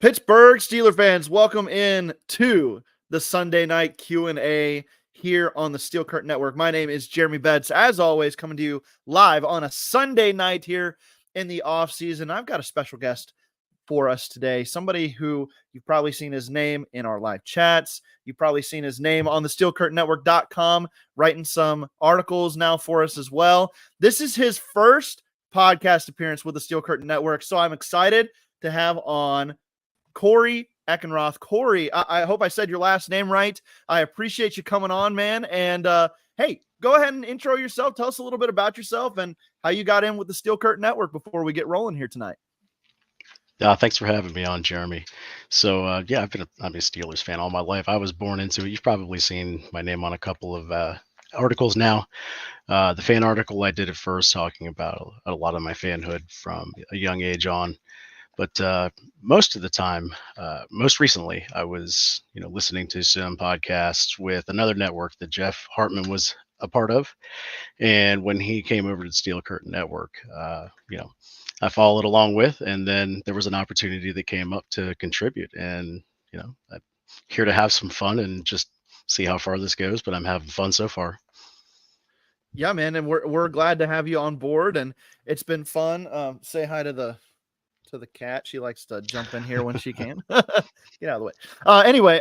Pittsburgh Steelers fans, welcome in to the Sunday night Q&A here on the Steel Curtain Network. My name is Jeremy Betts, as always, coming to you live on a Sunday night here in the off season. I've got a special guest for us today, somebody who you've probably seen his name in our live chats. You've probably seen his name on the steelcurtainnetwork.com, writing some articles now for us as well. This is his first podcast appearance with the Steel Curtain Network, so I'm excited to have on Corey Eckenroth. Corey, I hope I said your last name right. I appreciate you coming on, man. And hey, go ahead and intro yourself. Tell us a little bit about yourself and how you got in with the Steel Curtain Network before we get rolling here tonight. Thanks for having me on, Jeremy. So, I'm a Steelers fan all my life. I was born into it. You've probably seen my name on a couple of articles now. The fan article I did at first, talking about a lot of my fanhood from a young age on. But most of the time, most recently, I was, listening to some podcasts with another network that Jeff Hartman was a part of. And when he came over to the Steel Curtain Network, I followed along with, and then there was an opportunity that came up to contribute. And, I'm here to have some fun and just see how far this goes, but I'm having fun so far. Yeah, man. And we're glad to have you on board, and it's been fun. Say hi to the cat. She likes to jump in here when she can. Get out of the way. Anyway,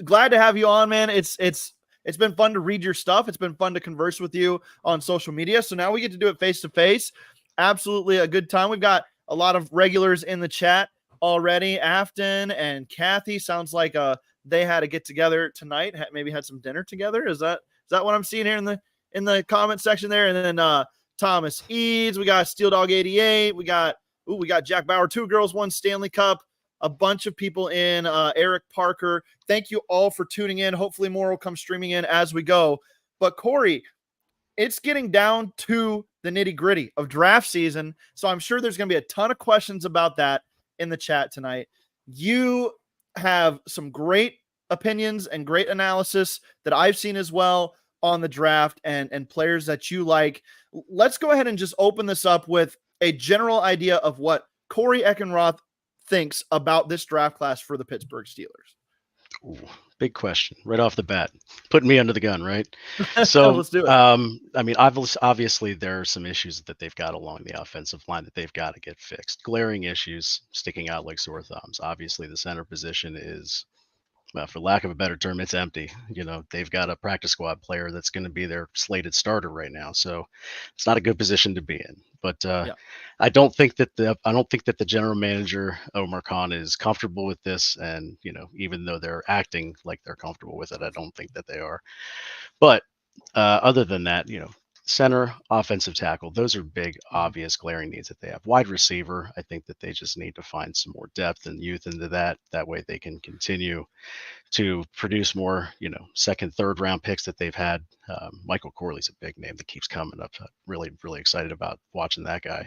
glad to have you on, man. It's been fun to read your stuff. It's been fun to converse with you on social media. So now we get to do it face to face. Absolutely a good time. We've got a lot of regulars in the chat already. Afton and Kathy, sounds like they had a get together tonight. Maybe had some dinner together. Is that what I'm seeing here in the comment section there? And then Thomas Eads, we got Steel Dog 88, we got Jack Bauer, 2 girls, 1 Stanley Cup, a bunch of people in, Eric Parker. Thank you all for tuning in. Hopefully more will come streaming in as we go. But Corey, it's getting down to the nitty-gritty of draft season, so I'm sure there's going to be a ton of questions about that in the chat tonight. You have some great opinions and great analysis that I've seen as well on the draft and players that you like. Let's go ahead and just open this up with a general idea of what Corey Eckenroth thinks about this draft class for the Pittsburgh Steelers. Ooh, big question right off the bat, putting me under the gun, right? So let's do it. Obviously there are some issues that they've got along the offensive line that they've got to get fixed. Glaring issues sticking out like sore thumbs. Obviously the center position is, well, for lack of a better term, it's empty. They've got a practice squad player that's going to be their slated starter right now, so it's not a good position to be in. But I don't think that the general manager Omar Khan is comfortable with this, and even though they're acting like they're comfortable with it, I don't think that they are. But other than that, center, offensive tackle, those are big, obvious, glaring needs that they have. Wide receiver, I think that they just need to find some more depth and youth into that. That way they can continue to produce more, second, third round picks that they've had. Michael Corley's a big name that keeps coming up. Really, really excited about watching that guy,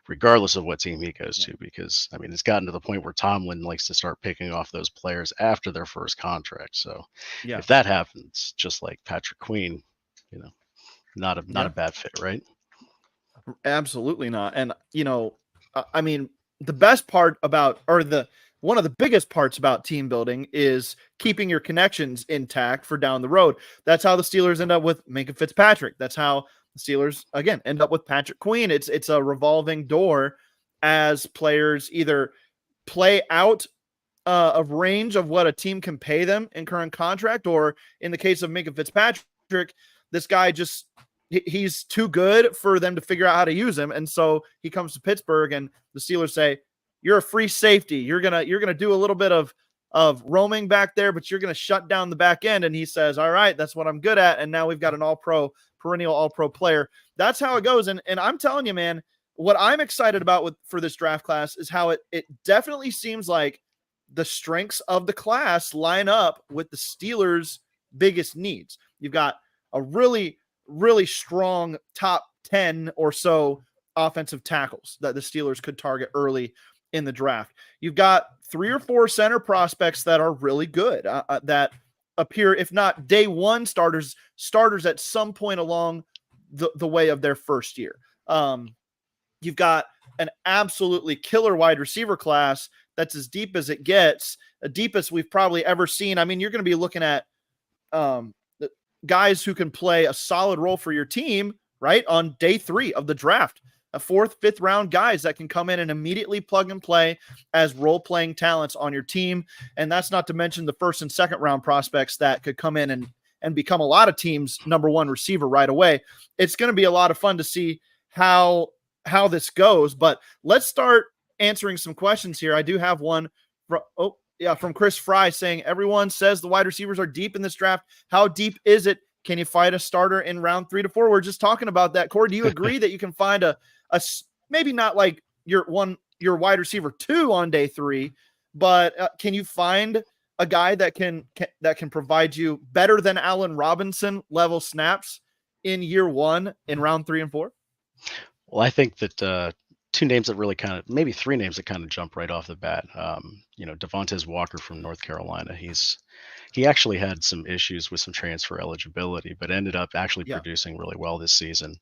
regardless of what team he goes to, because it's gotten to the point where Tomlin likes to start picking off those players after their first contract. So if that happens, just like Patrick Queen, not a bad fit, right? Absolutely not. And the best part about, or one of the biggest parts about team building is keeping your connections intact for down the road. That's how the Steelers end up with Minkah Fitzpatrick. That's how the Steelers, again, end up with Patrick Queen. It's a revolving door as players either play out of range of what a team can pay them in current contract, or in the case of Minkah Fitzpatrick, this guy he's too good for them to figure out how to use him. And so he comes to Pittsburgh and the Steelers say, you're a free safety. You're going to do a little bit of roaming back there, but you're going to shut down the back end. And he says, all right, that's what I'm good at. And now we've got an perennial all-pro player. That's how it goes. And I'm telling you, man, what I'm excited about for this draft class is how it definitely seems like the strengths of the class line up with the Steelers' biggest needs. You've got a really, really strong top 10 or so offensive tackles that the Steelers could target early in the draft. You've got 3 or 4 center prospects that are really good, that appear, if not day one starters at some point along the way of their first year. You've got an absolutely killer wide receiver class that's as deep as it gets, the deepest we've probably ever seen. I mean, you're going to be looking at um, guys who can play a solid role for your team, right? On day 3 of the draft, a 4th, 5th round guys that can come in and immediately plug and play as role playing talents on your team. And that's not to mention the 1st and 2nd round prospects that could come in and become a lot of teams' number 1 receiver right away. It's going to be a lot of fun to see how this goes, but let's start answering some questions here. I do have one from Chris Fry saying, everyone says the wide receivers are deep in this draft. How deep is it? Can you find a starter in round 3 to 4? We're just talking about that. Corey, do you agree that you can find a maybe not like your wide receiver 2 on day 3, but can you find a guy that can provide you better than Allen Robinson level snaps in year 1 in round 3 and 4? Well, I think that 2 names that really maybe 3 names that kind of jump right off the bat. Devontae Walker from North Carolina. He actually had some issues with some transfer eligibility, but ended up actually producing really well this season.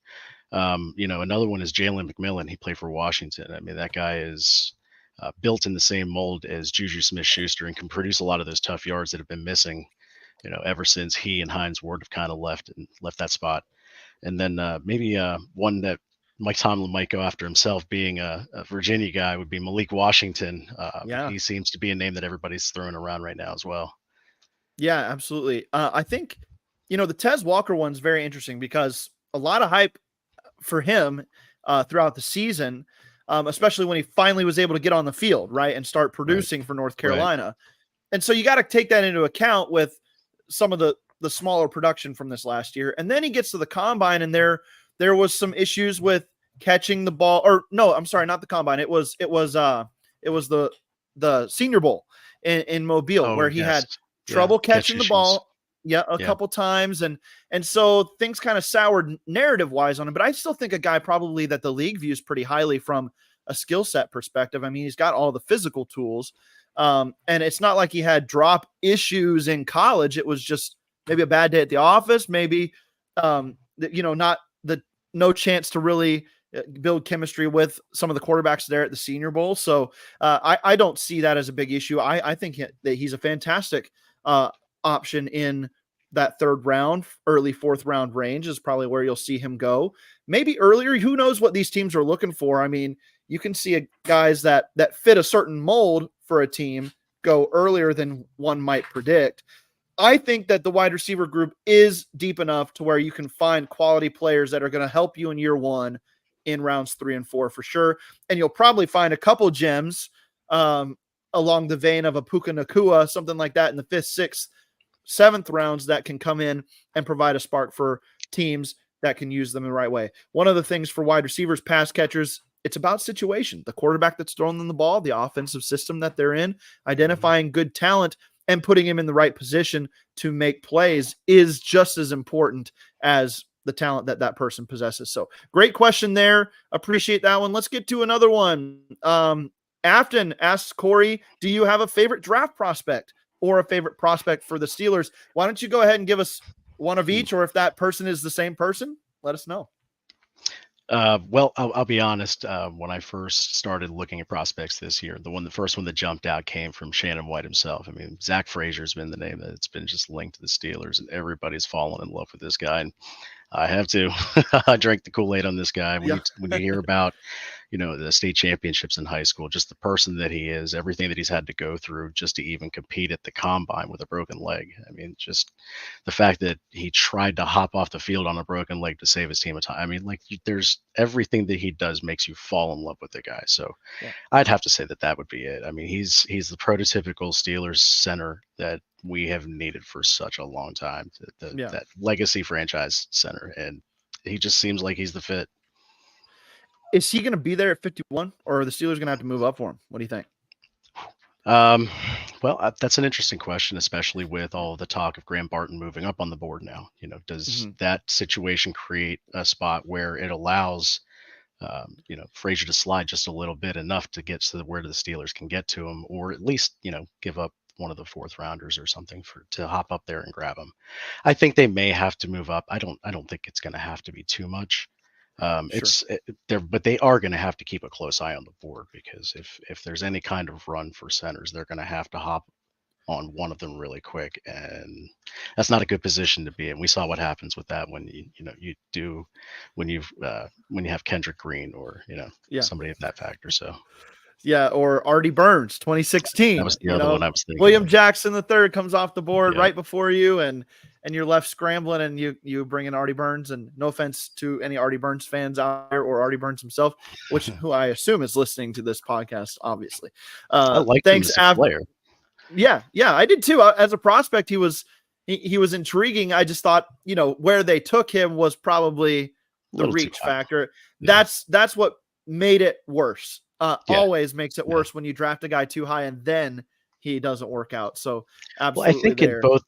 Another one is Jalen McMillan. He played for Washington. I mean, that guy is built in the same mold as Juju Smith-Schuster and can produce a lot of those tough yards that have been missing, ever since he and Hines Ward have kind of left that spot. And then maybe one that Mike Tomlin might go after himself, being a Virginia guy, would be Malik Washington. He seems to be a name that everybody's throwing around right now as well. Yeah, absolutely. I think, the Tez Walker one's very interesting because a lot of hype for him throughout the season, especially when he finally was able to get on the field, right, and start producing for North Carolina. Right. And so you got to take that into account with some of the smaller production from this last year. And then he gets to the combine, and there was some issues with catching the ball. Or no, I'm sorry, not the combine. It was the Senior Bowl in Mobile, where he had trouble catching the ball. A couple times. And so things kind of soured narrative wise on him, but I still think a guy probably that the league views pretty highly from a skill set perspective. I mean, he's got all the physical tools. And it's not like he had drop issues in college. It was just maybe a bad day at the office, maybe, no chance to really build chemistry with some of the quarterbacks there at the Senior Bowl. So I don't see that as a big issue. I think that he's a fantastic option in that 3rd round, early 4th round range is probably where you'll see him go. Maybe earlier. Who knows what these teams are looking for? I mean, you can see guys that fit a certain mold for a team go earlier than one might predict. I think that the wide receiver group is deep enough to where you can find quality players that are going to help you in year 1 in rounds 3 and 4 for sure. And you'll probably find a couple gems along the vein of a Puka Nacua, something like that in the 5th, 6th, 7th rounds that can come in and provide a spark for teams that can use them in the right way. One of the things for wide receivers, pass catchers, it's about situation. The quarterback that's throwing them the ball, the offensive system that they're in, identifying good talent and putting him in the right position to make plays is just as important as the talent that person possesses. So great question there. Appreciate that one. Let's get to another one. Afton asks Corey, do you have a favorite draft prospect or a favorite prospect for the Steelers? Why don't you go ahead and give us one of each, or if that person is the same person, let us know. Well, I'll be honest. When I first started looking at prospects this year, the first one that jumped out came from Shannon White himself. I mean, Zach Frazier's been the name that's been just linked to the Steelers, and everybody's fallen in love with this guy. And I have to. I drank the Kool-Aid on this guy. When you hear about, the state championships in high school, just the person that he is, everything that he's had to go through just to even compete at the combine with a broken leg. I mean, just the fact that he tried to hop off the field on a broken leg to save his team a time. I mean, there's everything that he does makes you fall in love with the guy. So I'd have to say that would be it. I mean, he's the prototypical Steelers center that we have needed for such a long time, that legacy franchise center. And he just seems like he's the fit. Is he going to be there at 51, or are the Steelers going to have to move up for him? What do you think? Well, that's an interesting question, especially with all the talk of Graham Barton moving up on the board now. Does that situation create a spot where it allows, Frazier to slide just a little bit, enough to get to where the Steelers can get to him, or at least, give up one of the 4th rounders or something to hop up there and grab him? I think they may have to move up. I don't think it's going to have to be too much. Sure. But they are going to have to keep a close eye on the board, because if there's any kind of run for centers, they're going to have to hop on one of them really quick, and that's not a good position to be in. We saw what happens with that when when you have Kendrick Green, or Yeah. somebody of that factor. So Yeah, or Artie Burns, that 2016. was the other one I was thinking William of. Jackson the third comes off the board Yeah. right before you, and you're left scrambling, and you bring in Artie Burns. And no offense to any Artie Burns fans out there, or Artie Burns himself, who I assume is listening to this podcast, obviously. I liked him Thanks. as a player. Yeah, I did too. As a prospect, he was intriguing. I just thought, where they took him was probably A the little too reach high. factor. Yeah. That's what made it worse. Yeah. Always makes it worse when you draft a guy too high and then he doesn't work out. So Well, absolutely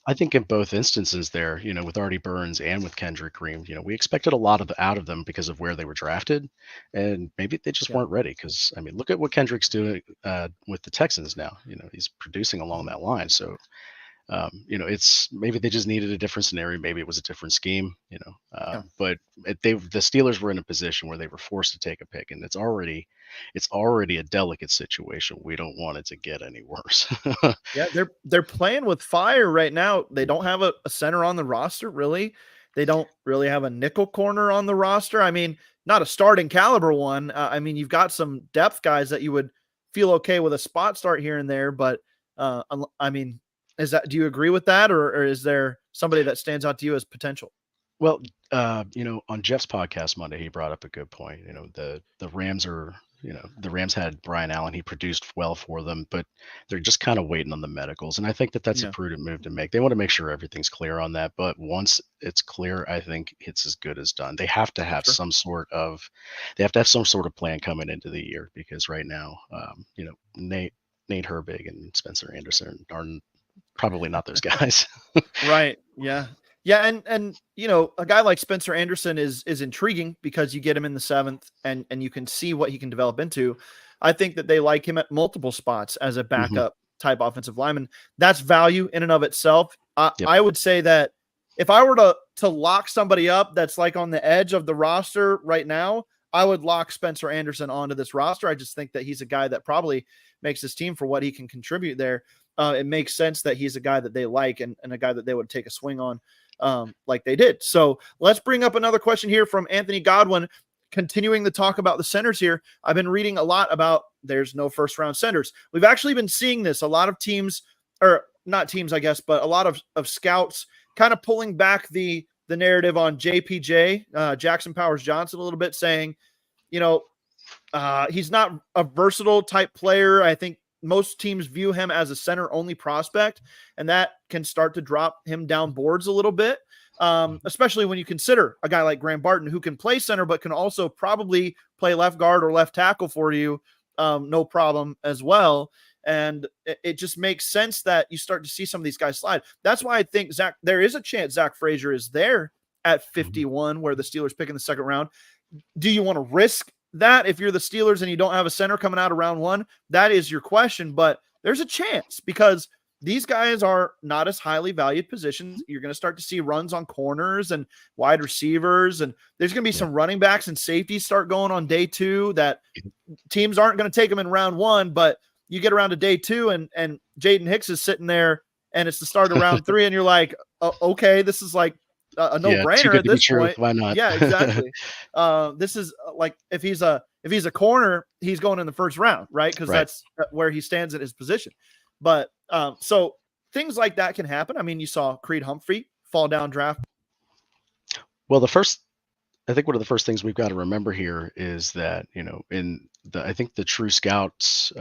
I think in both instances there, with Artie Burns and with Kendrick Green, we expected a lot out of them because of where they were drafted, and maybe they just Yeah. weren't ready. Because I mean, look at what Kendrick's doing with the Texans now. He's producing along that line. So it's maybe they just needed a different scenario. Maybe it was a different scheme. But the Steelers were in a position where they were forced to take a pick, and it's already a delicate situation. We don't want it to get any worse. Yeah, they're playing with fire right now. They don't have a center on the roster, really. They don't really have a nickel corner on the roster. I mean, not a starting caliber one. I mean, you've got some depth guys that you would feel okay with a spot start here and there, but I mean, do you agree with that, or is there somebody that stands out to you as potential? Well, on Jeff's podcast Monday, he brought up a good point. The Rams are, the Rams had Brian Allen. He produced well for them, but they're just kind of waiting on the medicals. And I think that's Yeah. a prudent move to make. They want to make sure everything's clear on that. But once it's clear, I think it's as good as done. They have to have Sure. some sort of plan coming into the year, because right now, Nate Herbig and Spencer Anderson are probably not those guys. Right. Yeah. Yeah. And a guy like Spencer Anderson is intriguing because you get him in the 7th and you can see what he can develop into. I think that they like him at multiple spots as a backup type offensive lineman. That's value in and of itself. Yep. I would say that if I were to lock somebody up that's like on the edge of the roster right now, I would lock Spencer Anderson onto this roster. I just think that he's a guy that probably makes this team for what he can contribute there. It makes sense that he's a guy that they like and a guy that they would take a swing on like they did. So let's bring up another question here from Anthony Godwin. Continuing to talk about the centers here, I've been reading a lot about there's no first round centers. We've actually been seeing this. A lot of teams, or not teams, I guess, but a lot of scouts kind of pulling back the narrative on JPJ, Jackson Powers Johnson, a little bit, saying, he's not a versatile type player. I think most teams view him as a center only prospect, and that can start to drop him down boards a little bit. Especially when you consider a guy like Graham Barton, who can play center, but can also probably play left guard or left tackle for you. No problem as well. And it just makes sense that you start to see some of these guys slide. That's why I think there is a chance Zach Frazier is there at 51, where the Steelers pick in the 2nd round. Do you want to risk that if you're the Steelers and you don't have a center coming out of round 1? That is your question, but there's a chance because these guys are not as highly valued positions. You're going to start to see runs on corners and wide receivers, and there's going to be some running backs and safeties start going on day 2 that teams aren't going to take them in round 1, but you get around to day 2 and Jaden Hicks is sitting there and it's the start of round 3 and you're like, okay, this is like a no-brainer at this point. Why not? Yeah, exactly. This is like if he's a corner, he's going in the 1st round, right? Because that's where he stands at his position. But so things like that can happen. I mean, you saw Creed Humphrey fall down draft. Well, I think one of the first things we've got to remember here is that, I think the true scouts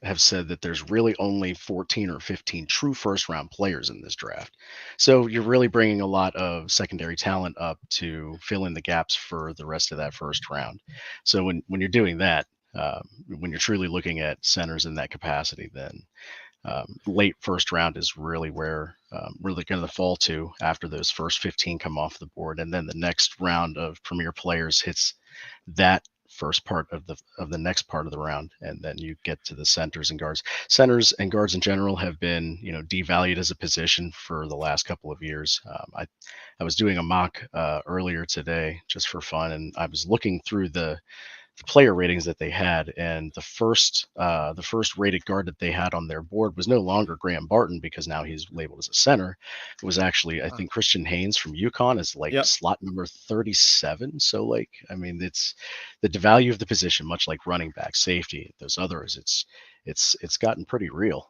have said that there's really only 14 or 15 true 1st round players in this draft. So you're really bringing a lot of secondary talent up to fill in the gaps for the rest of that 1st round. So when you're doing that, when you're truly looking at centers in that capacity, then late 1st round is really where really going to fall to after those first 15 come off the board. And then the next round of premier players hits that first part of the next part of the round, and then you get to the centers and guards. Centers and guards in general have been, devalued as a position for the last couple of years. I was doing a mock earlier today just for fun, and I was looking through the player ratings that they had, and the first rated guard that they had on their board was no longer Graham Barton, because now he's labeled as a center. It was actually, I think, Christian Haynes from UConn is like Yep. slot number 37. So like, I mean, it's the devalue of the position, much like running back, safety, those others. It's gotten pretty real.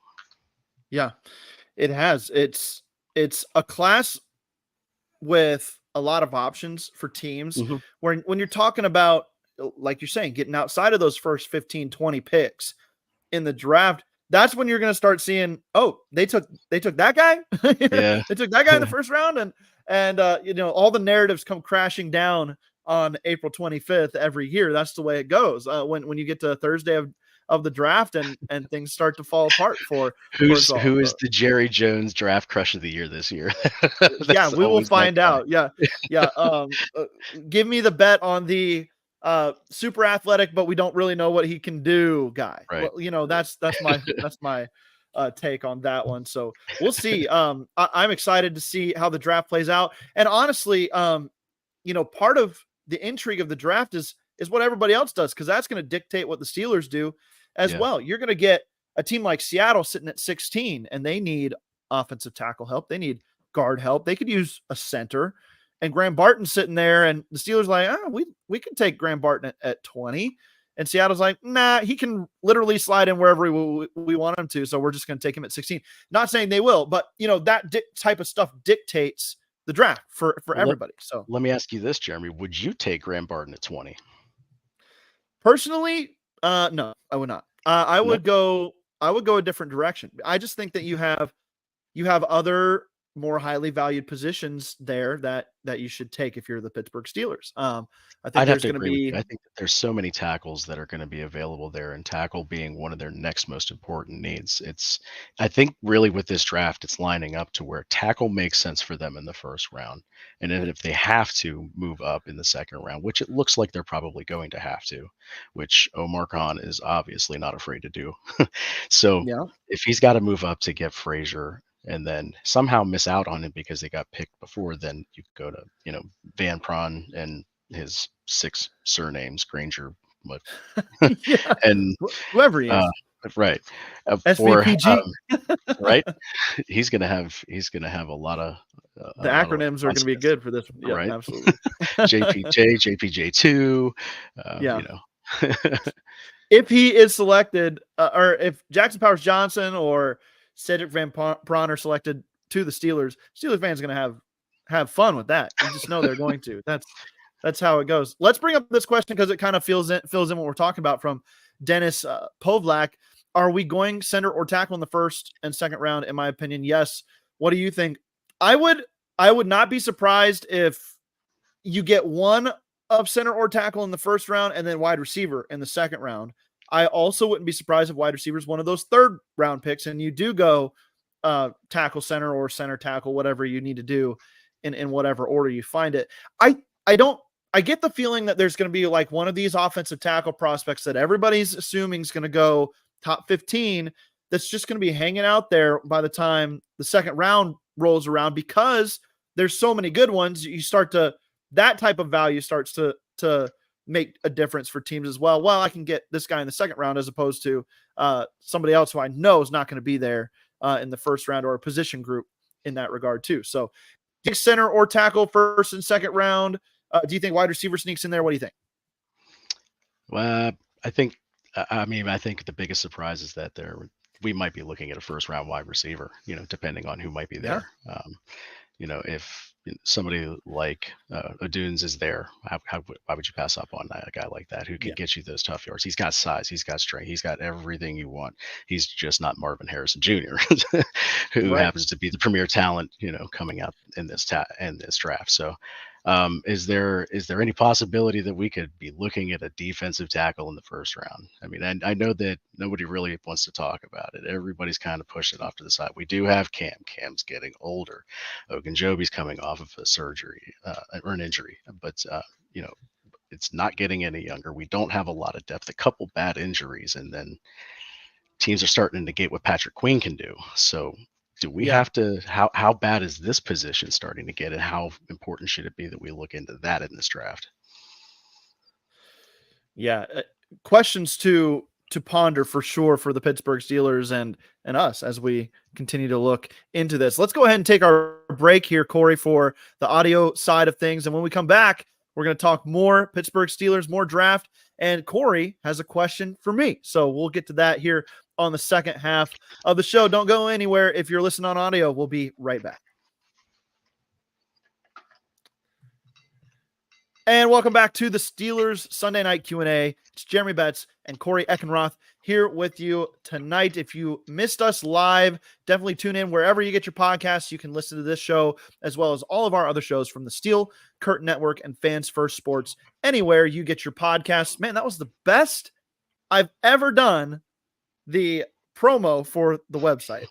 Yeah, it has. It's a class with a lot of options for teams, Mhm. when you're talking about, like you're saying, getting outside of those first 15, 20 picks in the draft. That's when you're going to start seeing, oh, they took that guy. Yeah. They took that guy in the first round, and all the narratives come crashing down on April 25th every year. That's the way it goes. When you get to Thursday of the draft, and things start to fall apart for us all. Who is the Jerry Jones draft crush of the year this year? Yeah, That's we will always that find guy. out. Yeah, yeah. Give me the bet on the super athletic, but we don't really know what he can do guy. Right. Well, that's my take on that one. So we'll see. I'm excited to see how the draft plays out. And honestly, part of the intrigue of the draft is what everybody else does, because that's going to dictate what the Steelers do as Yeah. well. You're going to get a team like Seattle sitting at 16, and they need offensive tackle help. They need guard help. They could use a center. And Graham Barton sitting there, and the Steelers like, we can take Graham Barton at 20. And Seattle's like, nah, he can literally slide in wherever we want him to. So we're just going to take him at 16. Not saying they will, but that type of stuff dictates the draft for Well, everybody. So let me ask you this, Jeremy. Would you take Graham Barton at 20? personally, no, I would not. No? I would go a different direction. I just think that you have other more highly valued positions there that you should take if you're the Pittsburgh Steelers. I think I'd have there's to going to agree with you. be, I think that there's so many tackles that are going to be available there, and tackle being one of their next most important needs. I think really with this draft, it's lining up to where tackle makes sense for them in the first round. And then if they have to move up in the second round, which it looks like they're probably going to have to, which Omar Khan is obviously not afraid to do. So yeah, if he's got to move up to get Frazier and then somehow miss out on him because they got picked before, then you go to, Van Pron and his 6 surnames, Granger, what, yeah, and whoever he uh, is, right, or SVPG. right, he's gonna have a lot of The a lot of acronyms are going to be nonsense, good for this one. Yep, right? absolutely. JPJ2, Yeah. you know, If he is selected, or if Jackson Powers Johnson or Cedric Van Pron are selected to the Steelers fans are going to have fun with that. You just know they're going to. That's how it goes. Let's bring up this question because it kind of fills in what we're talking about from Dennis Povlak. Are we going center or tackle in the first and second round? In my opinion, yes. What do you think? I would not be surprised if you get one of center or tackle in the first round and then wide receiver in the second round. I also wouldn't be surprised if wide receiver is one of those third round picks and you do go tackle center or center tackle, whatever you need to do in whatever order you find it. I get the feeling that there's going to be like one of these offensive tackle prospects that everybody's assuming is going to go top 15 that's just going to be hanging out there by the time the second round rolls around, because there's so many good ones. That type of value starts to make a difference for teams as well. Well, I can get this guy in the second round as opposed to somebody else who I know is not going to be there in the first round, or a position group in that regard too. So take center or tackle first and second round. Do you think wide receiver sneaks in there? What do you think? well, I think the biggest surprise is that we might be looking at a first round wide receiver, depending on who might be Yeah. there. If somebody like Adunes is there, why would you pass up on a guy like that who can Yeah. get you those tough yards? He's got size, he's got strength, he's got everything you want. He's just not Marvin Harrison Jr., who Right. happens to be the premier talent, coming up in this draft. So, is there any possibility that we could be looking at a defensive tackle in the first round? I mean, I know that nobody really wants to talk about it. Everybody's kind of pushing it off to the side. We do have Cam. Cam's getting older. Ogunjobi's coming off of a surgery or an injury, but it's not getting any younger. We don't have a lot of depth, a couple bad injuries, and then teams are starting to negate what Patrick Queen can do. So do we Yeah. have to how bad is this position starting to get, and how important should it be that we look into that in this draft? Yeah. Questions to ponder for sure for the Pittsburgh Steelers and us as we continue to look into this. Let's go ahead and take our break here, Corey, for the audio side of things. And when we come back, we're going to talk more Pittsburgh Steelers, more draft. And Corey has a question for me. So we'll get to that here on the second half of the show. Don't go anywhere. If you're listening on audio, we'll be right back. And welcome back to the Steelers Sunday Night Q&A. It's Jeremy Betts and Corey Eckenroth here with you tonight. If you missed us live, definitely tune in wherever you get your podcasts. You can listen to this show as well as all of our other shows from the Steel Curtain Network and Fans First Sports, anywhere you get your podcasts. Man, that was the best I've ever done the promo for the website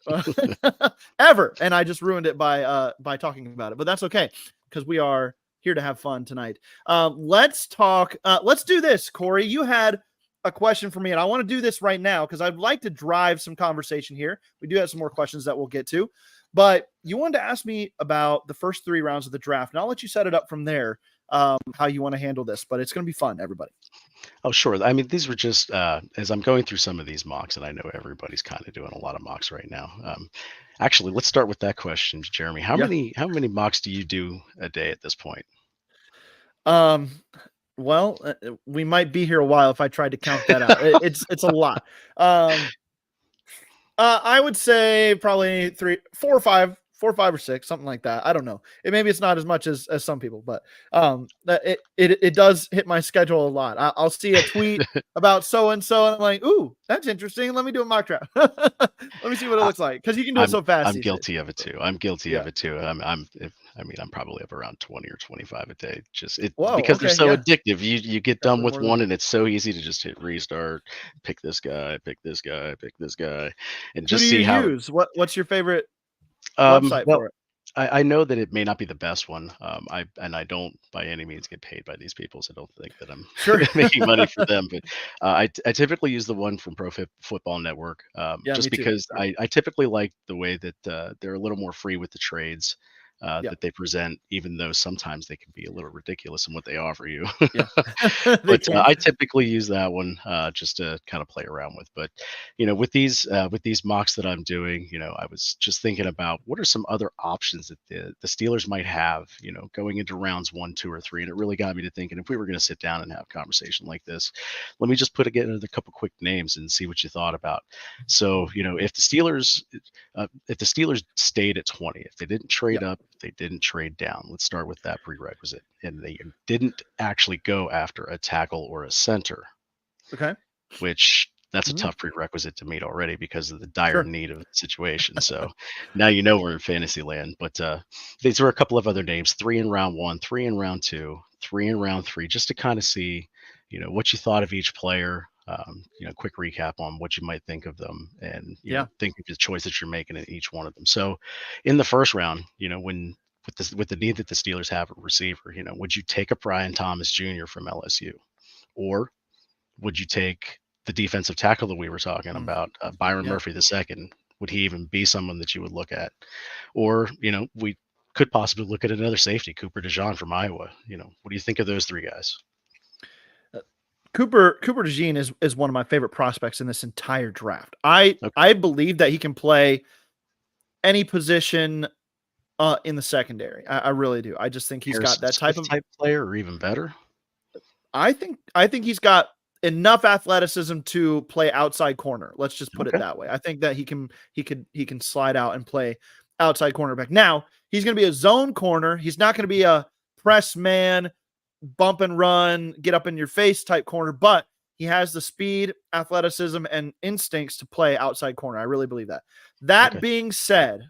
ever. And I just ruined it by talking about it, but that's okay because we are here to have fun tonight. Let's talk. Let's do this, Corey. You had a question for me, and I want to do this right now because I'd like to drive some conversation here. We do have some more questions that we'll get to, but you wanted to ask me about the first 3 rounds of the draft, and I'll let you set it up from there, how you want to handle this, but it's going to be fun, everybody. Oh, sure. I mean, these were just as I'm going through some of these mocks, and I know everybody's kind of doing a lot of mocks right now. Actually, let's start with that question, Jeremy. How many mocks do you do a day at this point? Well, we might be here a while if I tried to count that out. It's a lot. I would say probably 3, 4 or 5, 4, 5 or 6, something like that. I don't know. Maybe it's not as much as some people, but it does hit my schedule a lot. I'll see a tweet about so and so, and I'm like, ooh, that's interesting. Let me do a mock draft. Let me see what it looks like, because you can do it so fast. I'm guilty of it too. I'm guilty of it too. I'm probably up around 20 or 25 a day. Because they're so addictive. You get done with one, and it's so easy to just hit restart, pick this guy, pick this guy, pick this guy, and just see how. Use? What's your favorite website for it? I know that it may not be the best one. I don't by any means get paid by these people, so don't think that I'm making money for them. But I typically use the one from Pro Football Network, just because I typically like the way that they're a little more free with the trades that they present, even though sometimes they can be a little ridiculous in what they offer you. But I typically use that one just to kind of play around with. But with these mocks that I'm doing, I was just thinking about what are some other options that the Steelers might have, going into rounds 1, 2, or 3. And it really got me to thinking, if we were going to sit down and have a conversation like this, let me just put together a couple quick names and see what you thought about. So if the Steelers stayed at 20, if they didn't trade up, they didn't trade down. Let's start with that prerequisite. And they didn't actually go after a tackle or a center. Okay. Which that's a tough prerequisite to meet already because of the dire need of the situation. So now we're in fantasy land. But these were a couple of other names: 3 in round 1, 3 in round 2, 3 in round 3, just to kind of see, what you thought of each player. Quick recap on what you might think of them, and think of the choice that you're making in each one of them. So, in the first round, with the need that the Steelers have at receiver, would you take a Brian Thomas Jr. from LSU, or would you take the defensive tackle that we were talking about, Byron Murphy II? Would he even be someone that you would look at? Or we could possibly look at another safety, Cooper DeJean from Iowa. What do you think of those 3 guys? Cooper DeJean is one of my favorite prospects in this entire draft. I believe that he can play any position in the secondary. I really do. I just think he's got that type player, or even better. I think he's got enough athleticism to play outside corner. Let's just put it that way. I think that he can slide out and play outside cornerback. Now, he's going to be a zone corner. He's not going to be a press man, bump and run, get up in your face type corner, but he has the speed, athleticism, and instincts to play outside corner. I really believe that. That being said,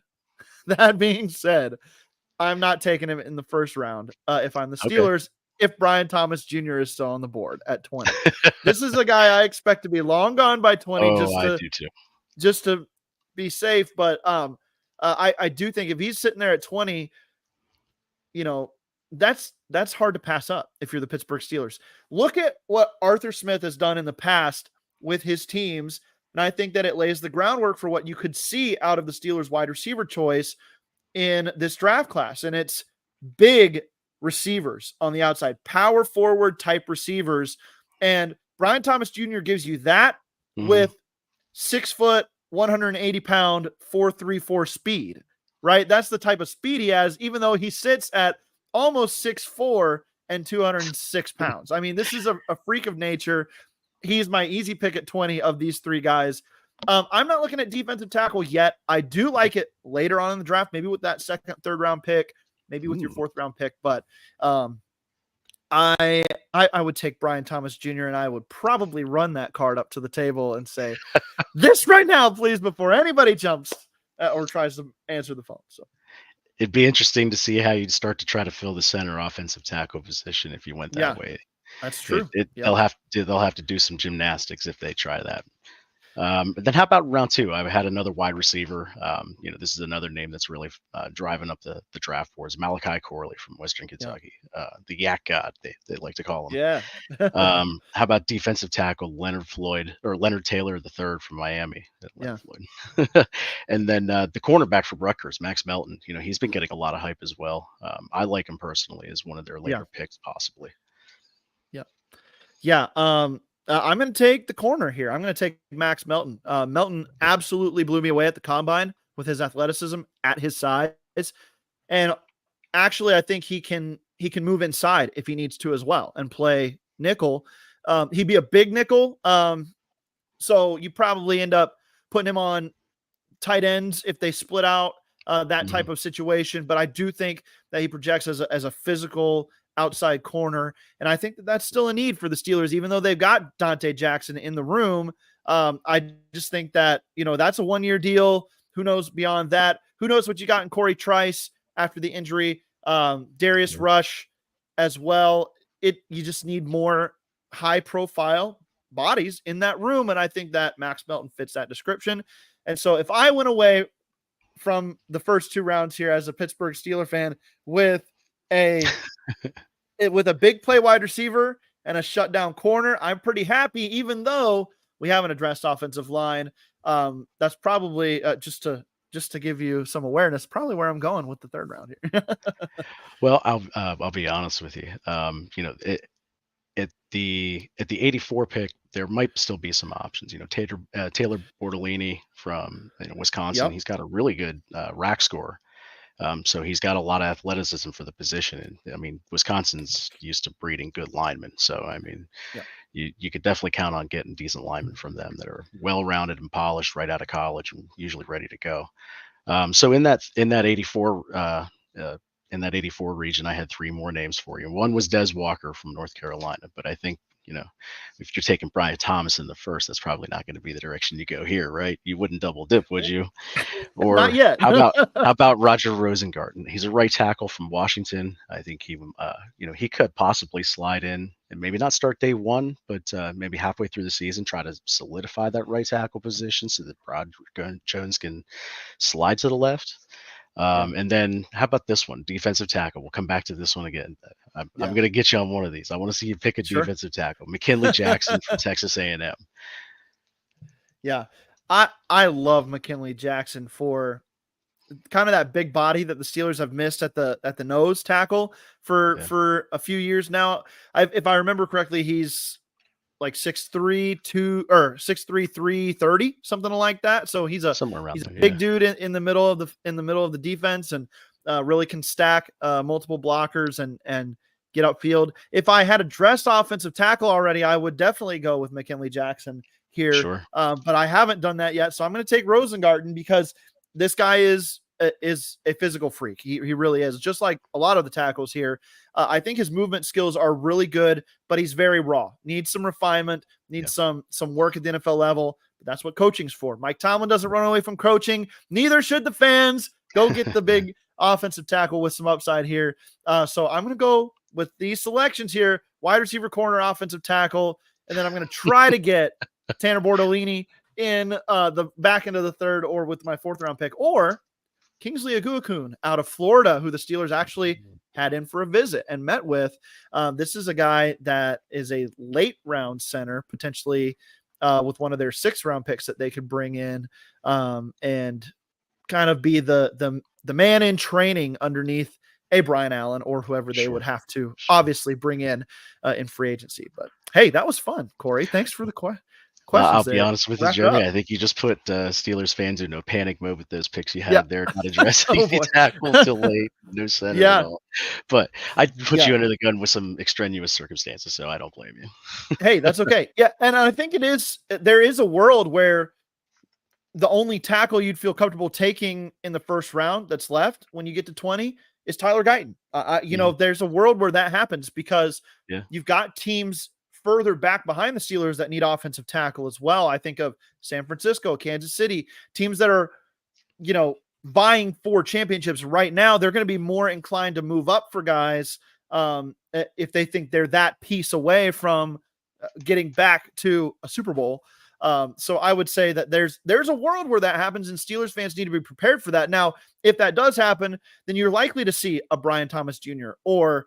I'm not taking him in the first round if I'm the Steelers, if Brian Thomas Jr. is still on the board at 20. This is a guy I expect to be long gone by 20. I do too. Just to be safe, but I do think if he's sitting there at 20, that's hard to pass up if you're the Pittsburgh Steelers. Look at what Arthur Smith has done in the past with his teams, and I think that it lays the groundwork for what you could see out of the Steelers wide receiver choice in this draft class. And it's big receivers on the outside, power forward type receivers. And Brian Thomas Jr. gives you that with 6 foot, 180 pound, 4.34 speed, right? That's the type of speed he has, even though he sits at almost 6'4" and 206 pounds. I mean, this is a freak of nature. He's my easy pick at 20 of these three guys. I'm not looking at defensive tackle yet. I do like it later on in the draft, maybe with that second, third round pick, maybe with your fourth round pick. But I would take Brian Thomas Jr. and I would probably run that card up to the table and say, this right now, please, before anybody jumps or tries to answer the phone. So it'd be interesting to see how you'd start to try to fill the center offensive tackle position if you went that way. That's true. They'll have to do some gymnastics if they try that. But then how about round two? I had another wide receiver. This is another name that's really driving up the draft boards. Malachi Corley from Western Kentucky, the Yak God, they like to call him. Yeah. How about defensive tackle Leonard Taylor III from Miami? Floyd. And then the cornerback from Rutgers, Max Melton. He's been getting a lot of hype as well. I like him personally as one of their later picks, possibly. Yeah. I'm going to take the corner here. I'm going to take Max Melton. Melton absolutely blew me away at the combine with his athleticism at his size. And actually, I think he can move inside if he needs to as well and play nickel. He'd be a big nickel. So you probably end up putting him on tight ends if they split out that type of situation. But I do think that he projects as a physical outside corner. And I think that that's still a need for the Steelers, even though they've got Dante Jackson in the room. I just think that, that's a 1-year deal. Who knows beyond that? Who knows what you got in Corey Trice after the injury? Darius Rush as well. You just need more high profile bodies in that room. And I think that Max Melton fits that description. And so if I went away from the first two rounds here as a Pittsburgh Steeler fan with with a big play wide receiver and a shutdown corner, I'm pretty happy, even though we haven't addressed offensive line. That's probably just to give you some awareness, probably where I'm going with the third round here. Well, I'll be honest with you. At the 84 pick, there might still be some options. Taylor Bortolini from Wisconsin. He's got a really good rack score. So he's got a lot of athleticism for the position. And I mean, Wisconsin's used to breeding good linemen. So, I mean, you could definitely count on getting decent linemen from them that are well-rounded and polished right out of college and usually ready to go. So in that 84, in that 84 region, I had 3 more names for you. One was Des Walker from North Carolina, but I think, if you're taking Brian Thomas in the first, that's probably not going to be the direction you go here, right? You wouldn't double dip, would you? Or not yet. how about Roger Rosengarten? He's a right tackle from Washington. I think he could possibly slide in and maybe not start day one, but maybe halfway through the season, try to solidify that right tackle position so that Rod Jones can slide to the left. And then how about this one, defensive tackle? We'll come back to this one again. I'm going to get you on one of these. I want to see you pick a defensive tackle. McKinley Jackson from Texas A&M. Yeah, I love McKinley Jackson for kind of that big body that the Steelers have missed at the nose tackle for a few years now. If I remember correctly, he's like 6'3", 330, something like that. So he's a big dude in the middle of the defense, and really can stack multiple blockers and get upfield. If I had addressed offensive tackle already, I would definitely go with McKinley Jackson here. Sure. But I haven't done that yet. So I'm going to take Rosengarten because this guy is a physical freak. He really is, just like a lot of the tackles here. I think his movement skills are really good, but he's very raw. Needs some refinement, needs some work at the NFL level. But that's what coaching's for. Mike Tomlin doesn't run away from coaching. Neither should the fans. Go get the big offensive tackle with some upside here. So I'm going to go with these selections here: wide receiver, corner, offensive tackle, and then I'm going to try to get Tanner Bortolini in the back end of the third, or with my 4th round pick, or Kingsley Aguakun out of Florida, who the Steelers actually had in for a visit and met with. This is a guy that is a late round center, potentially with one of their 6th round picks that they could bring in and kind of be the man in training underneath a Brian Allen or whoever they would have to obviously bring in free agency. But hey, that was fun, Corey. Thanks for the questions. I'll there. be honest with you, Jeremy. I think you just put Steelers fans in no panic mode with those picks you had there, not addressing the tackle till late, no center at all. But I put you under the gun with some extraneous circumstances, so I don't blame you. Hey, that's okay. Yeah, and I think there is a world where the only tackle you'd feel comfortable taking in the first round that's left when you get to 20 is Tyler Guyton. There's a world where that happens because you've got teams further back behind the Steelers that need offensive tackle as well. I think of San Francisco, Kansas City, teams that are, vying for championships right now. They're going to be more inclined to move up for guys if they think they're that piece away from getting back to a Super Bowl. So I would say that there's a world where that happens, and Steelers fans need to be prepared for that. Now, if that does happen, then you're likely to see a Brian Thomas Jr. or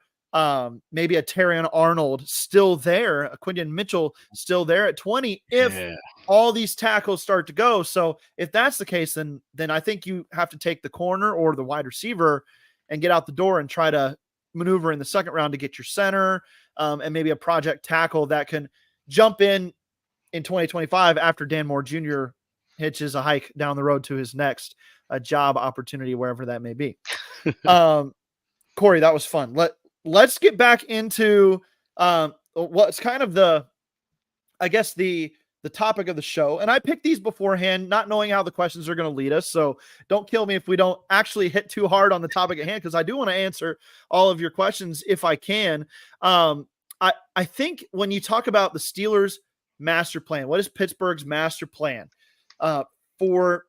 maybe a Terrion Arnold still there, a Quinton Mitchell still there at 20 if all these tackles start to go. So if that's the case, then I think you have to take the corner or the wide receiver and get out the door and try to maneuver in the second round to get your center and maybe a project tackle that can jump in 2025 after Dan Moore Jr. hitches a hike down the road to his next job opportunity, wherever that may be. Corey, that was fun. Let's get back into what's kind of the topic of the show. And I picked these beforehand, not knowing how the questions are going to lead us. So don't kill me if we don't actually hit too hard on the topic at hand, because I do want to answer all of your questions if I can. I think when you talk about the Steelers' master plan, what is Pittsburgh's master plan for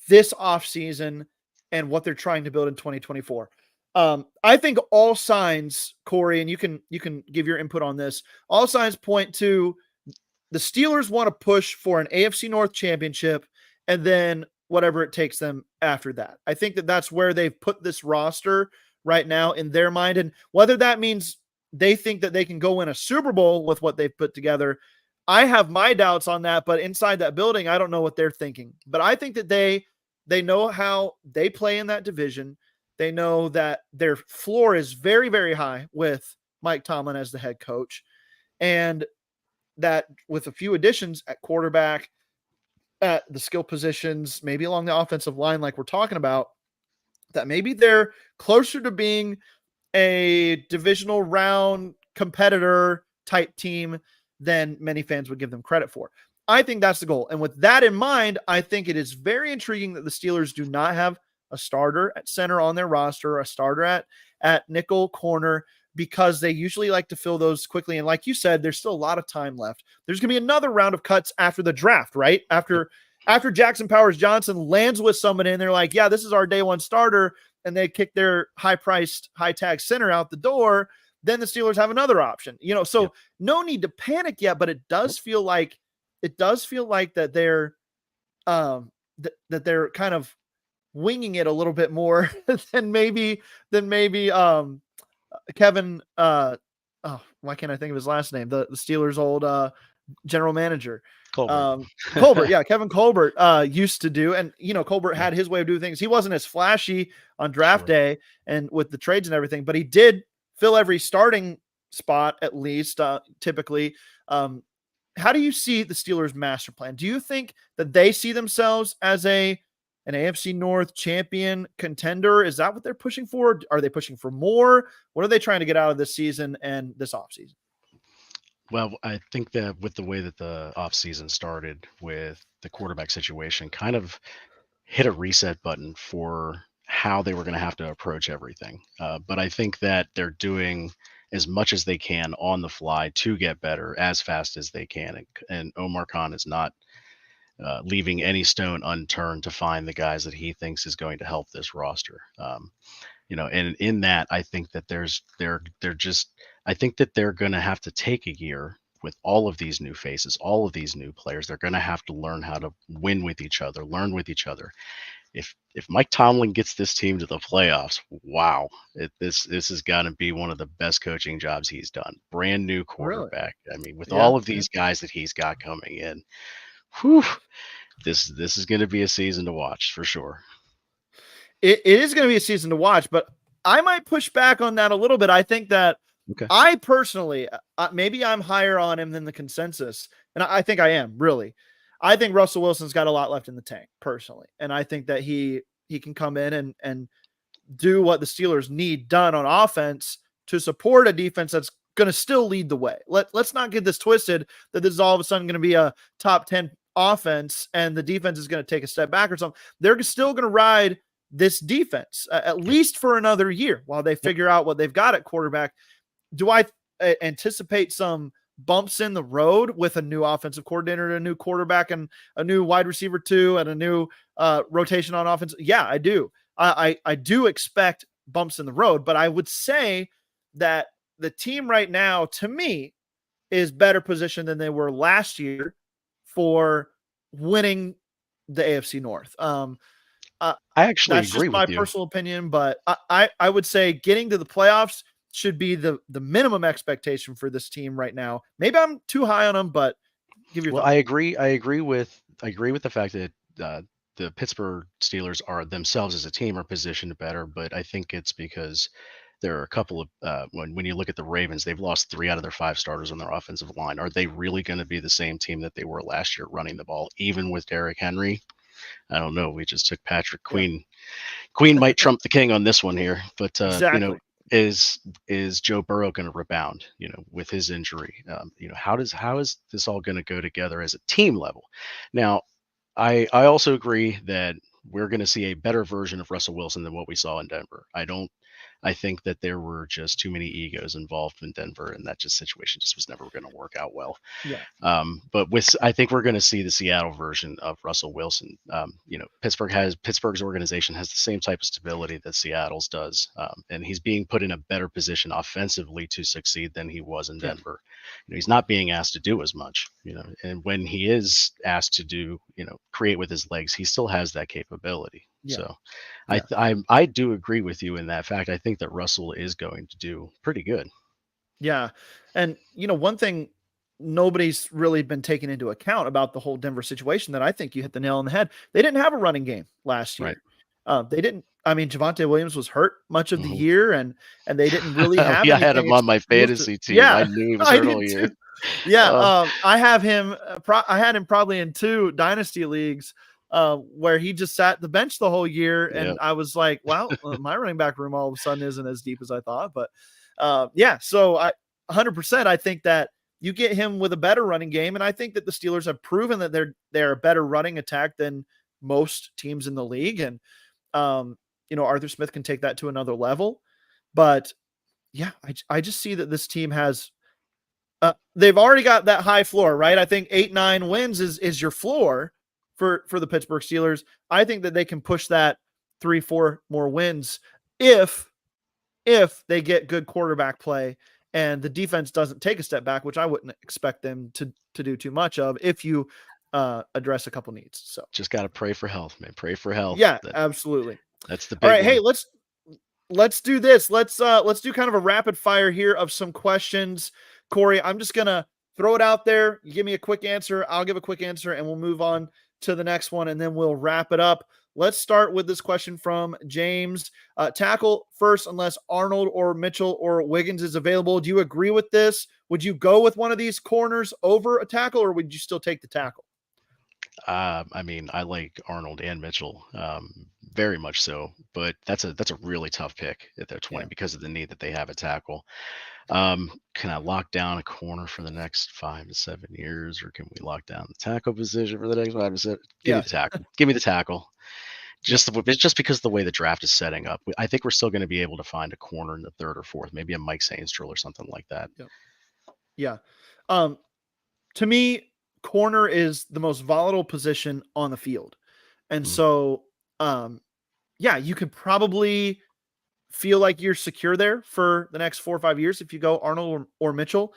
this offseason and what they're trying to build in 2024? I think all signs, Corey, and you can give your input on this, all signs point to the Steelers want to push for an AFC North championship and then whatever it takes them after that. I think that that's where they've put this roster right now in their mind. And whether that means they think that they can go win a Super Bowl with what they've put together, I have my doubts on that. But inside that building, I don't know what they're thinking. But I think that they know how they play in that division. They know that their floor is very, very high with Mike Tomlin as the head coach. And that with a few additions at quarterback, at the skill positions, maybe along the offensive line like we're talking about, that maybe they're closer to being a divisional round competitor type team than many fans would give them credit for. I think that's the goal. And with that in mind, I think it is very intriguing that the Steelers do not have a starter at center on their roster, a starter at nickel corner, because they usually like to fill those quickly. And like you said, there's still a lot of time left. There's going to be another round of cuts after the draft, right? After Jackson Powers Johnson lands with somebody and they're like, yeah, this is our day one starter, and they kick their high-priced, high-tag center out the door, then the Steelers have another option. So no need to panic yet, but it does feel like that they're that they're kind of winging it a little bit more than maybe Kevin why can't I think of his last name? The Steelers' old general manager. Colbert. Yeah, Kevin Colbert used to do. And Colbert had his way of doing things. He wasn't as flashy on draft day and with the trades and everything, but he did fill every starting spot at least typically. How do you see the Steelers' master plan? Do you think that they see themselves as an AFC North champion contender? Is that what they're pushing for? Are they pushing for more? What are they trying to get out of this season and this offseason? Well, I think that with the way that the offseason started with the quarterback situation, kind of hit a reset button for how they were going to have to approach everything. But I think that they're doing as much as they can on the fly to get better as fast as they can. And Omar Khan is not leaving any stone unturned to find the guys that he thinks is going to help this roster. And in that, I think that I think that they're going to have to take a year with all of these new faces, all of these new players. They're going to have to learn how to win with each other, learn with each other. if Mike Tomlin gets this team to the playoffs, wow, this has got to be one of the best coaching jobs he's done. Brand new Really? quarterback. I mean, with Yeah. all of these guys that he's got coming in, whew, this is going to be a season to watch for sure. It is going to be a season to watch, but I might push back on that a little bit. I think that Okay. I personally, maybe I'm higher on him than the consensus, and I think I am really. I think Russell Wilson's got a lot left in the tank personally, and I think that he can come in and do what the Steelers need done on offense to support a defense that's going to still lead the way. Let's not get this twisted that this is all of a sudden going to be a top 10 offense and the defense is going to take a step back or something. They're still going to ride this defense at least for another year while they figure out what they've got at quarterback. Do I anticipate some bumps in the road with a new offensive coordinator, a new quarterback, and a new wide receiver too, and a new rotation on offense? Yeah, I do. I do expect bumps in the road, but I would say that the team right now, to me, is better positioned than they were last year for winning the AFC North. I actually That's agree just my with you. personal opinion, but I would say getting to the playoffs should be the minimum expectation for this team right now. Maybe I'm too high on them, but give your Well, thought. I agree with the fact that the Pittsburgh Steelers are themselves as a team are positioned better, but I think it's because there are a couple of when you look at the Ravens, they've lost 3 out of their 5 starters on their offensive line. Are they really going to be the same team that they were last year running the ball, even with Derrick Henry? I don't know. We just took Patrick Yeah, Queen. Queen might trump the king on this one here, but exactly. is Joe Burrow going to rebound? With his injury, how is this all going to go together as a team level? Now, I also agree that we're going to see a better version of Russell Wilson than what we saw in Denver. I think that there were just too many egos involved in Denver, and that situation just was never going to work out well. Yeah, But I think we're going to see the Seattle version of Russell Wilson. Pittsburgh's organization has the same type of stability that Seattle's does, and he's being put in a better position offensively to succeed than he was in yeah, Denver. He's not being asked to do as much, and when he is asked to do, create with his legs, he still has that capability. yeah, So, yeah, I do agree with you in that fact. I think that Russell is going to do pretty good. yeah. And one thing nobody's really been taking into account about the whole Denver situation that I think you hit the nail on the head. They didn't have a running game last Right. year. They didn't. I mean, Javonte Williams was hurt much of the Mhm. year, and they didn't really have Yeah, I had anything him on my explosive. fantasy team. I Yeah, knew he was I hurt all did year. too. Yeah, Uh, I have him. I had him probably in 2 dynasty leagues, where he just sat the bench the whole year, yeah, and I was like, "Wow, my running back room all of a sudden isn't as deep as I thought." But yeah, so 100%, I think that you get him with a better running game, and I think that the Steelers have proven that they're a better running attack than most teams in the league, and Arthur Smith can take that to another level. But yeah, I just see that this team has they've already got that high floor, right? I think 8-9 wins is your floor for the Pittsburgh Steelers. I think that they can push that 3-4 more wins if they get good quarterback play and the defense doesn't take a step back, which I wouldn't expect them to do too much of if you address a couple needs. So just got to pray for health, man. Pray for health. yeah, absolutely. That's the All big right, hey, one. let's do this. Let's do kind of a rapid fire here of some questions. Corey, I'm just gonna throw it out there. You give me a quick answer, I'll give a quick answer, and we'll move on to the next one, and then we'll wrap it up. Let's start with this question from James. Tackle first, unless Arnold or Mitchell or Wiggins is available. Do you agree with this? Would you go with one of these corners over a tackle, or would you still take the tackle? I mean, I like Arnold and Mitchell, very much so, but that's a really tough pick at their 20 Yeah. because of the need that they have at tackle. Can I lock down a corner for the next 5 to 7 years, or can we lock down the tackle position for the next 5 to 7? Give me Yeah. the tackle. Give me the tackle. Yeah. It's just because of the way the draft is setting up. I think we're still going to be able to find a corner in the 3rd or 4th, maybe a Mike Sainstrel or something like that. Yeah. To me, corner is the most volatile position on the field. And Mm, so, yeah, you could probably feel like you're secure there for the next 4 or 5 years if you go Arnold or Mitchell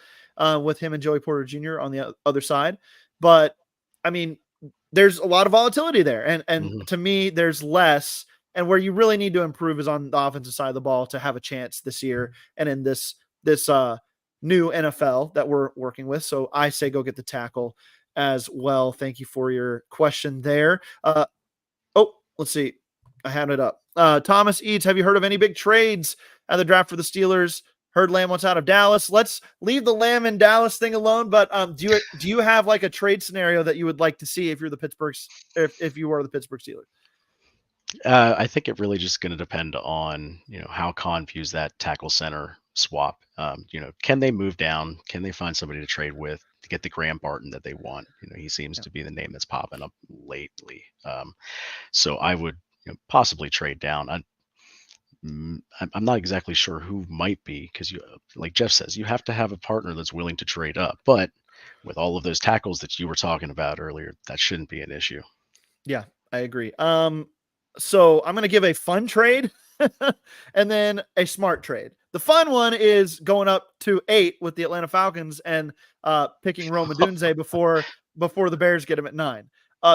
with him and Joey Porter Jr. on the other side. But I mean, there's a lot of volatility there. And Mhm. to me, there's less. And where you really need to improve is on the offensive side of the ball to have a chance this year and in this new NFL that we're working with. So I say go get the tackle as well. Thank you for your question there. Oh, let's see. I had it up. Thomas Eads, have you heard of any big trades at the draft for the Steelers? Heard Lamb wants out of Dallas. Let's leave the Lamb in Dallas thing alone. But do you have like a trade scenario that you would like to see if you're the if you were the Pittsburgh Steelers? I think it really just going to depend on how Khan views that tackle center swap. Can they move down? Can they find somebody to trade with to get the Graham Barton that they want? He seems Yeah. to be the name that's popping up lately. So I would possibly trade down. I'm not exactly sure who might be because like Jeff says, you have to have a partner that's willing to trade up. But with all of those tackles that you were talking about earlier, that shouldn't be an issue. Yeah, I agree. So I'm going to give a fun trade and then a smart trade. The fun one is going up to 8 with the Atlanta Falcons and picking Rome Odunze before the Bears get him at 9.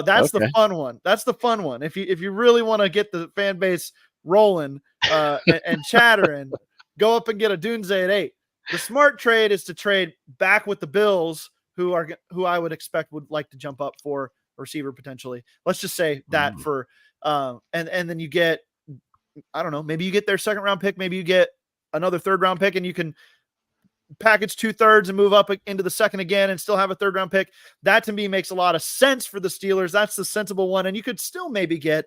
That's the Okay. fun one. That's the fun one. If you really want to get the fan base rolling and chattering, go up and get Odunze at 8. The smart trade is to trade back with the Bills, who I would expect would like to jump up for receiver potentially. Let's just say that for and then you get, I don't know, maybe you get their second round pick, maybe you get another third round pick, and you can package 2/3 and move up into the second again and still have a third round pick. That to me makes a lot of sense for the Steelers. That's the sensible one. And you could still maybe get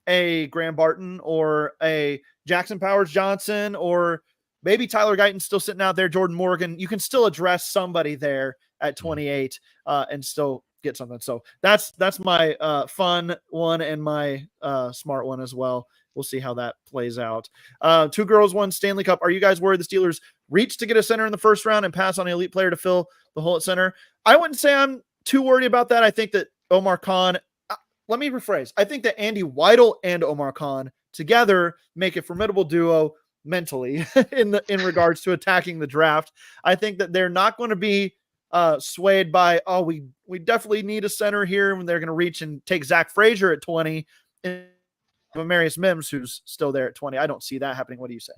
a Graham Barton or a Jackson Powers Johnson, or maybe Tyler Guyton's still sitting out there, Jordan Morgan. You can still address somebody there at 28 and still get something. So that's my fun one and my smart one as well. We'll see how that plays out. 2 girls, 1 Stanley Cup. Are you guys worried the Steelers reach to get a center in the first round and pass on an elite player to fill the hole at center? I wouldn't say I'm too worried about that. I think that Omar Khan, let me rephrase. I think that Andy Weidel and Omar Khan together make a formidable duo mentally in regards to attacking the draft. I think that they're not going to be swayed by, we definitely need a center here when they're going to reach and take Zach Frazier at 20 and Marius Mims, who's still there at 20. I don't see that happening. What do you say?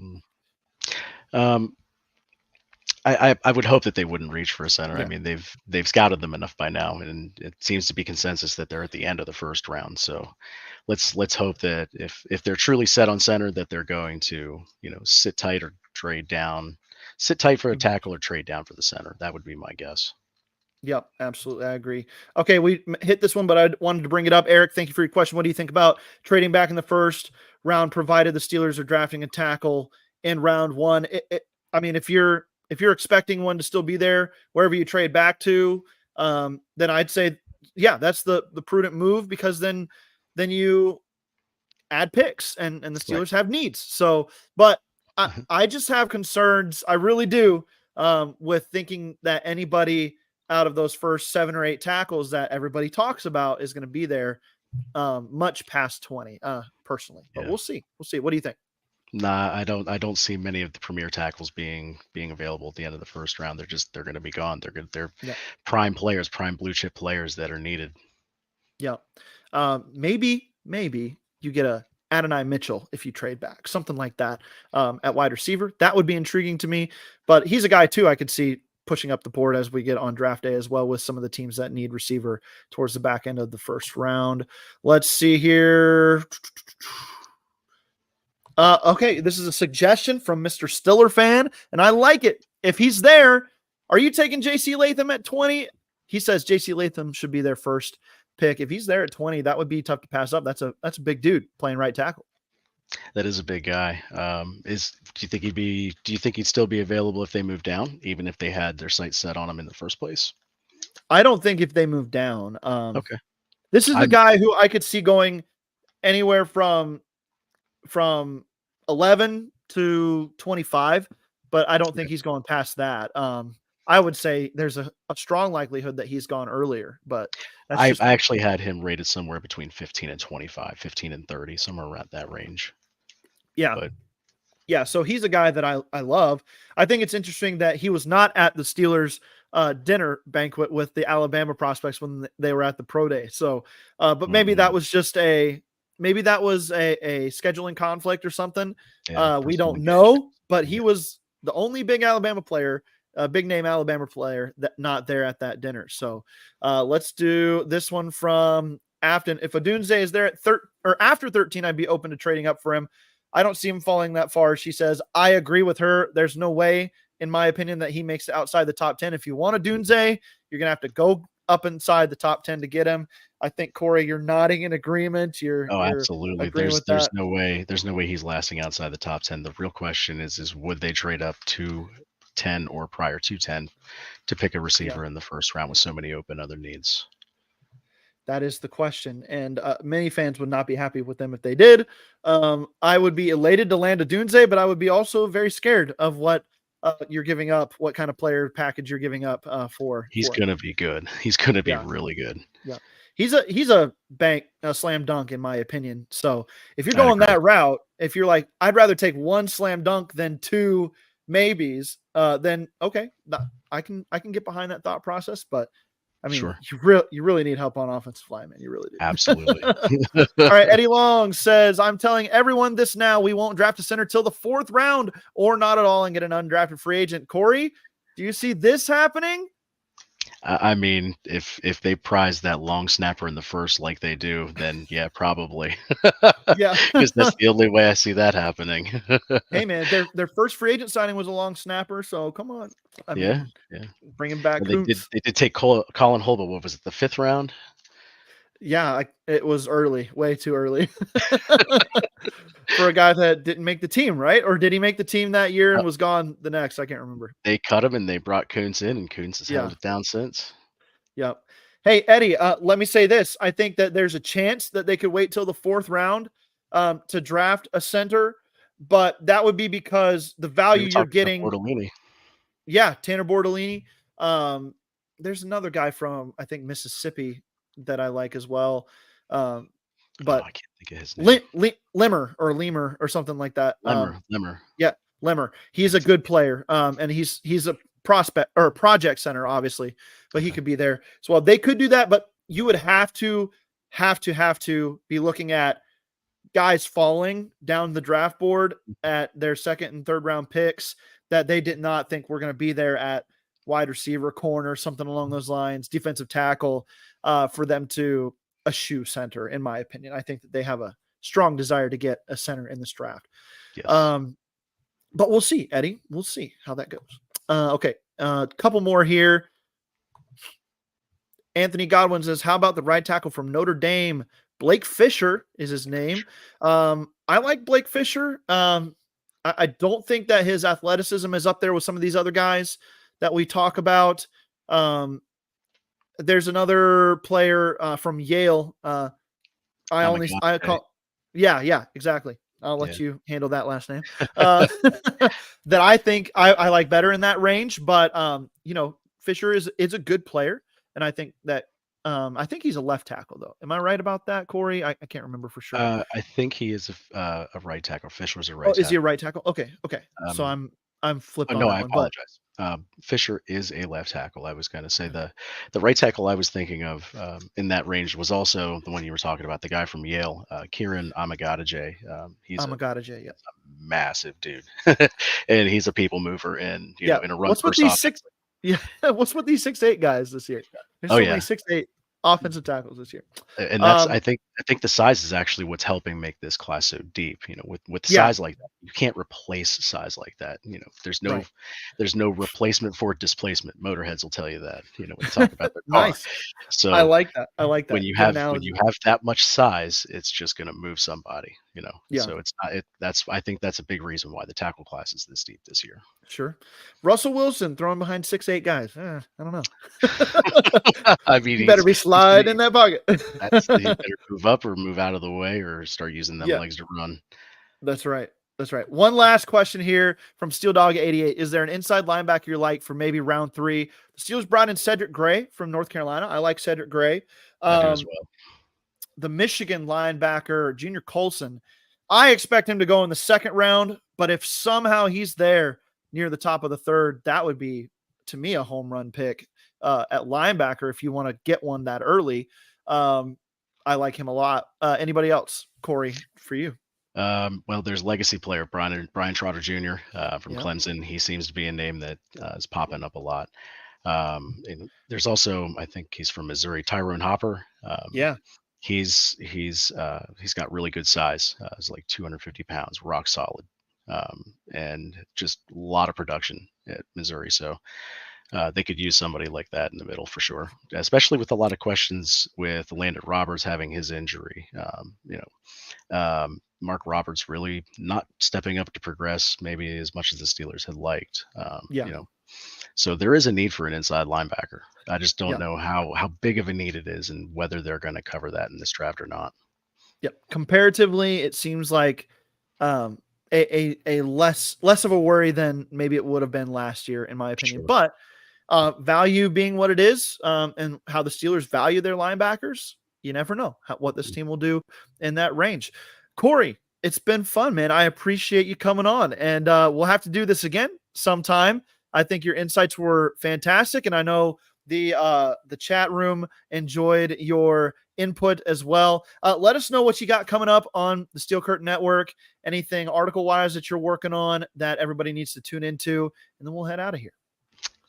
I would hope that they wouldn't reach for a center. Yeah. I mean, they've scouted them enough by now, and it seems to be consensus that they're at the end of the first round. So let's hope that if they're truly set on center, that they're going to sit tight or trade down, sit tight for a tackle or trade down for the center. That would be my guess. Yep, absolutely. I agree. Okay, we hit this one, but I wanted to bring it up. Eric, thank you for your question. What do you think about trading back in the first round, provided the Steelers are drafting a tackle in round 1? I mean, if you're expecting one to still be there wherever you trade back to, then I'd say, yeah, that's the prudent move, because then you add picks and the Steelers have needs. So, but I just have concerns. I really do, with thinking that anybody out of those first 7 or 8 tackles that everybody talks about is going to be there much past 20, personally. But we'll see. What do you think? Nah, I don't see many of the premier tackles being available at the end of the first round. They're going to be gone. They're prime players, prime blue chip players that are needed. Yeah. Maybe you get a Adonai Mitchell if you trade back, something like that, at wide receiver. That would be intriguing to me, but he's a guy too I could see pushing up the board as we get on draft day as well, with some of the teams that need receiver towards the back end of the first round. Let's see here. Okay, this is a suggestion from Mr. Stiller fan, and I like it. If he's there, are you taking JC Latham at 20? He says JC Latham should be their first pick. If he's there at 20, that would be tough to pass up. That's a big dude playing right tackle. That is a big guy. Do you think he'd still be available if they moved down, even if they had their sights set on him in the first place? I don't think if they move down. Okay. This is the guy who I could see going anywhere from 11 to 25, but I don't think he's going past that. I would say there's a strong likelihood that he's gone earlier, but I actually had him rated somewhere between 15 and 25, 15 and 30, somewhere around that range. Yeah. Yeah. So he's a guy that I love. I think it's interesting that he was not at the Steelers dinner banquet with the Alabama prospects when they were at the pro day. So, but maybe that was just a scheduling conflict or something. Yeah, We personal don't engagement. know, but he Yeah. was the only big Alabama player, big name Alabama player that not there at that dinner. So, let's do this one from Afton. If Odunze is there at after 13, I'd be open to trading up for him. I don't see him falling that far. She says, I agree with her. There's no way, in my opinion, that he makes it outside the top 10. If you want a Dunze, you're going to have to go up inside the top 10 to get him. I think, Corey, you're nodding in agreement. Oh, You're absolutely. agreeing with There's that. no way he's lasting outside the top 10. The real question is would they trade up to 10 or prior to 10 to pick a receiver in the first round with so many open other needs? That is the question. And many fans would not be happy with them if they did. I would be elated to land a Dunze, but I would be also very scared of what you're giving up, what kind of player package you're giving up for. He's him. going to be good. He's going to be Yeah. really good. Yeah. He's a slam dunk, in my opinion. So if you're I'd going agree. that route, if you're like, I'd rather take one slam dunk than two maybes, then okay, I can get behind that thought process. But I mean, Sure. you really need help on offensive line, man. You really do. Absolutely. All right. Eddie Long says, I'm telling everyone this now. We won't draft a center till the 4th round or not at all and get an undrafted free agent. Corey, do you see this happening? I mean, if they prize that long snapper in the first like they do, then yeah, probably. Yeah. Because that's the only way I see that happening. Hey, man, their first free agent signing was a long snapper, so come on. I Yeah, mean, yeah. bringing back And Kuntz. they did take Colin Holba. What was it, the 5th round? Yeah, it was early, way too early for a guy that didn't make the team, right? Or did he make the team that year and was gone the next? I can't remember. They cut him and they brought Kuntz in, and Kuntz has held Yeah. it down since. Yep. Hey, Eddie, let me say this. I think that there's a chance that they could wait till the 4th round to draft a center, but that would be because the We value were you're talking about getting. Bortolini. Yeah, Tanner Bortolini. There's another guy from, I think, Mississippi that I like as well. But I can't think of his name. Lemmer or something like that. Lemmer. Yeah, Lemmer. He's a good player. And he's a prospect or project center, obviously, but he could be there as well. They could do that, but you would have to be looking at guys falling down the draft board at their 2nd and 3rd round picks that they did not think were going to be there at wide receiver, corner, something along those lines, defensive tackle, for them to eschew center, in my opinion. I think that they have a strong desire to get a center in this draft. Yes. But we'll see, Eddie. We'll see how that goes. Okay. A couple more here. Anthony Godwin says, how about the right tackle from Notre Dame? Blake Fisher is his name. I like Blake Fisher. I don't think that his athleticism is up there with some of these other guys that we talk about. There's another player from Yale. Yeah, exactly. I'll let you handle that last name. That I think I like better in that range, but Fisher is a good player, and I think that I think he's a left tackle though. Am I right about that, Corey? I can't remember for sure. I think he is a right tackle. Fisher was a right. Is he a right tackle? Okay. So I'm flipped on no, that I one. apologize. Fisher is a left tackle. I was going to say the right tackle I was thinking of in that range was also the one you were talking about, the guy from Yale, Kieran Amagadaje. He's Amagadaje, a massive dude, and he's a people mover. And in a run what's with these offense. What's with these 6'8" guys this year? There's so many 6'8" offensive tackles this year. And that's I think the size is actually what's helping make this class so deep. With size like that, you can't replace size like that. There's no replacement for displacement. Motorheads will tell you that. When you talk about their car. Nice. So I like that. When you have that much size, it's just going to move somebody. So it's not. I think that's a big reason why the tackle class is this deep this year. Sure. Russell Wilson throwing behind 6'8" guys. I don't know. I mean, you better be slide in that pocket. You better move up or move out of the way or start using them legs to run. That's right. One last question here from Steel Dog 88. Is there an inside linebacker you like for maybe round 3? The Steelers brought in Cedric Gray from North Carolina. I like Cedric Gray. I do as well. The Michigan linebacker, Junior Colson, I expect him to go in the 2nd round, but if somehow he's there near the top of the 3rd, that would be to me, a home run pick at linebacker if you want to get one that early. I like him a lot. Anybody else, Corey, for you? Well, there's legacy player Brian Trotter Jr. From Yeah. Clemson. He seems to be a name that is popping up a lot. And there's also, I think he's from Missouri, Tyrone Hopper. Yeah. He's got really good size. He's like 250 pounds, rock solid, and just a lot of production at Missouri. So they could use somebody like that in the middle for sure, especially with a lot of questions with Landon Roberts having his injury. Mark Roberts really not stepping up to progress maybe as much as the Steelers had liked. Yeah. So there is a need for an inside linebacker. I just don't Yeah. know how big of a need it is and whether they're going to cover that in this draft or not. Yep. Comparatively, it seems like a less of a worry than maybe it would have been last year, in my opinion. Sure. But value being what it is, and how the Steelers value their linebackers, you never know what this team will do in that range. Corey, it's been fun, man. I appreciate you coming on, and we'll have to do this again sometime. I think your insights were fantastic, and I know the chat room enjoyed your input as well. Let us know what you got coming up on the Steel Curtain Network, anything article-wise that you're working on that everybody needs to tune into, and then we'll head out of here.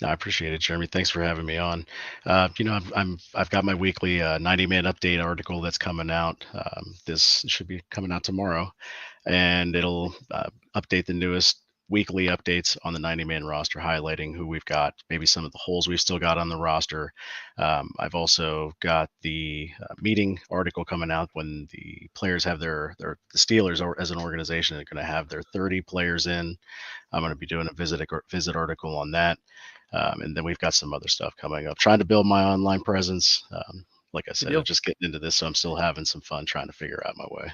I appreciate it, Jeremy. Thanks for having me on. I've got my weekly 90-man update article that's coming out. This should be coming out tomorrow, and it'll update the newest weekly updates on the 90-man roster, highlighting who we've got, maybe some of the holes we've still got on the roster. I've also got the meeting article coming out when the players have the Steelers as an organization are going to have their 30 players in. I'm going to be doing a visit article on that. And then we've got some other stuff coming up, trying to build my online presence. Like I said, I'm just getting into this, so I'm still having some fun trying to figure out my way.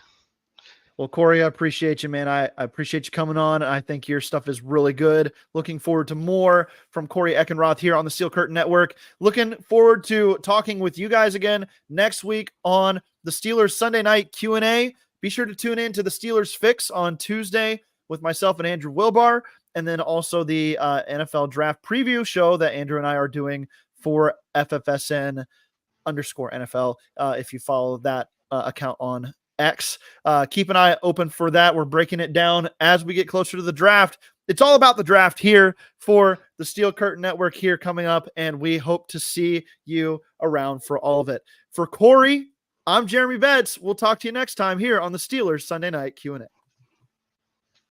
Well, Corey, I appreciate you, man. I appreciate you coming on. I think your stuff is really good. Looking forward to more from Corey Eckenroth here on the Steel Curtain Network. Looking forward to talking with you guys again next week on the Steelers Sunday night Q&A. Be sure to tune in to the Steelers Fix on Tuesday with myself and Andrew Wilbar, and then also the NFL Draft Preview show that Andrew and I are doing for FFSN_NFL. If you follow that account on X, keep an eye open for that. We're breaking it down as we get closer to the draft. It's all about the draft here for the Steel Curtain Network here coming up, and we hope to see you around for all of it. For Corey, I'm Jeremy Betts. We'll talk to you next time here on the Steelers Sunday Night Q&A.